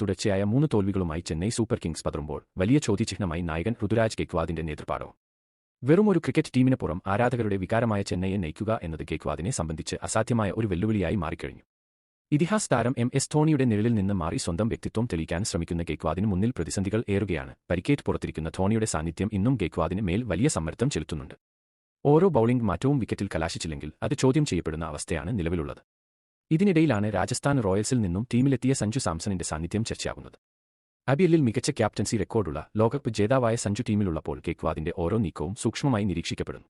തുടർച്ചയായ 3 തോൽവികളുമായി Chennai super Kings പതറുമ്പോൾ വലിയ ചോദ്യചിഹ്നമായി നായകൻ ഋതുരാജ് ഗെയ്ക്വാദിന്റെ നേതൃപാടവം. വെറുമൊരു ക്രിക്കറ്റ് ടീമിനപ്പുറം ആരാധകരുടെ വികാരമായ ചെന്നൈയെ നയിക്കുക എന്നത് ഗെയ്ക്വാദിനെ സംബന്ധിച്ച് അസാധ്യമായ ഒരു വെല്ലുവിളിയായി മാറിക്കഴിഞ്ഞു. ഇതിഹാസ താരം എസ് ധോണിയുടെ നിഴലിൽ നിന്ന് മാറി സ്വന്തം വ്യക്തിത്വം തെളിയിക്കാൻ ശ്രമിക്കുന്ന ഗെയ്ക്വാദിന് മുന്നിൽ പ്രതിസന്ധികൾ ഏറുകയാണ്. പരിക്കേറ്റ് പുറത്തിരിക്കുന്ന ധോണിയുടെ സാന്നിധ്യം ഇന്നും ഗെയ്ക്വാദിന് മേൽ വലിയ സമ്മർദ്ദം ചെലുത്തുന്നുണ്ട്. ഓരോ ബൌളിംഗ് മാറ്റവും വിക്കറ്റിൽ കലാശിച്ചില്ലെങ്കിൽ അത് ചോദ്യം ചെയ്യപ്പെടുന്ന അവസ്ഥയാണ് നിലവിലുള്ളത്. ഇതിനിടയിലാണ് രാജസ്ഥാൻ റോയൽസിൽ നിന്നും ടീമിലെത്തിയ സഞ്ജു സാംസണിന്റെ സാന്നിധ്യം ചർച്ചയാകുന്നത്. IPLൽ മികച്ച ക്യാപ്റ്റൻസി റെക്കോർഡുള്ള ലോകകപ്പ് ജേതാവായ സഞ്ജു ടീമിലുള്ളപ്പോൾ ഗെയ്ക്വാദിന്റെ ഓരോ നീക്കവും സൂക്ഷ്മമായി നിരീക്ഷിക്കപ്പെടുന്നു.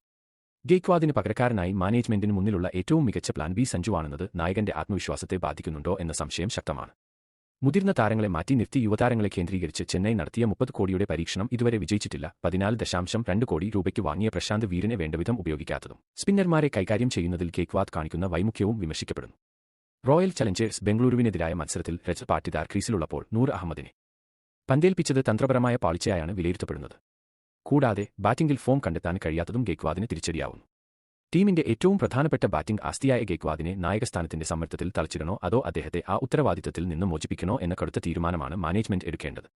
ഗെയ്ക്വാദിന് പകരക്കാരനായി മാനേജ്മെന്റിന് മുന്നിലുള്ള ഏറ്റവും മികച്ച പ്ലാൻ ബി സഞ്ജുവാണെന്നത് നായകന്റെ ആത്മവിശ്വാസത്തെ ബാധിക്കുന്നുണ്ടോ എന്ന സംശയം ശക്തമാണ്. മുതിർന്ന താരങ്ങളെ മാറ്റി നിർത്തി യുവതാരങ്ങളെ കേന്ദ്രീകരിച്ച് ചെന്നൈ നടത്തിയ 30 കോടിയുടെ പരീക്ഷണം ഇതുവരെ വിജയിച്ചിട്ടില്ല. 14.2 കോടി രൂപയ്ക്ക് വാങ്ങിയ പ്രശാന്ത് വീരനെ വേണ്ടവിധം ഉപയോഗിക്കാത്തതും സ്പിന്നർമാരെ കൈകാര്യം ചെയ്യുന്നതിൽ ഗെയ്ക്വാദ് കാണിക്കുന്ന വൈമുഖ്യവും വിമർശിക്കപ്പെടുന്നു. റോയൽ ചലഞ്ചേഴ്സ് ബംഗളൂരുവിനെതിരായ മത്സരത്തിൽ രജത് പാട്ടിദാർ ക്രീസിലുള്ളപ്പോൾ നൂർ അഹമ്മദിനെ പന്തേൽപ്പിച്ചത് തന്ത്രപരമായ പാളിച്ചയായാണ് വിലയിരുത്തപ്പെടുന്നത്. കൂടാതെ ബാറ്റിംഗിൽ ഫോം കണ്ടെത്താൻ കഴിയാത്തതും ഗെയ്ക്വാദിന് തിരിച്ചടിയാവുന്നു. ടീമിന്റെ ഏറ്റവും പ്രധാനപ്പെട്ട ബാറ്റിംഗ് ആസ്തിയായ ഗെയ്ക്വാദിനെ നായകസ്ഥാനത്തിന്റെ സമ്മർദ്ദത്തിൽ തളച്ചിടണോ അതോ അദ്ദേഹത്തെ ആ ഉത്തരവാദിത്തത്തിൽ നിന്ന് മോചിപ്പിക്കണോ എന്ന കടുത്ത തീരുമാനമാണ് മാനേജ്മെന്റ് എടുക്കേണ്ടത്.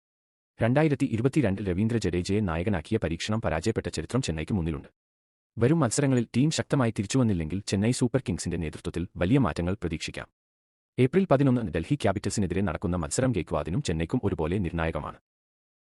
2022 രവീന്ദ്ര ജഡേജയെ നായകനാക്കിയ പരീക്ഷണം പരാജയപ്പെട്ട ചരിത്രം ചെന്നൈക്ക് മുന്നിലുണ്ട്. വരും മത്സരങ്ങളിൽ ടീം ശക്തമായി തിരിച്ചുവന്നില്ലെങ്കിൽ ചെന്നൈ സൂപ്പർ കിങ്സിന്റെ നേതൃത്വത്തിൽ വലിയ മാറ്റങ്ങൾ പ്രതീക്ഷിക്കാം. ഏപ്രിൽ 11 ഡൽഹി ക്യാപിറ്റൽസിനെതിരെ നടക്കുന്ന മത്സരം ഗെയ്ക്വാദിനും ചെന്നൈക്കും ഒരുപോലെ നിർണായകമാണ്.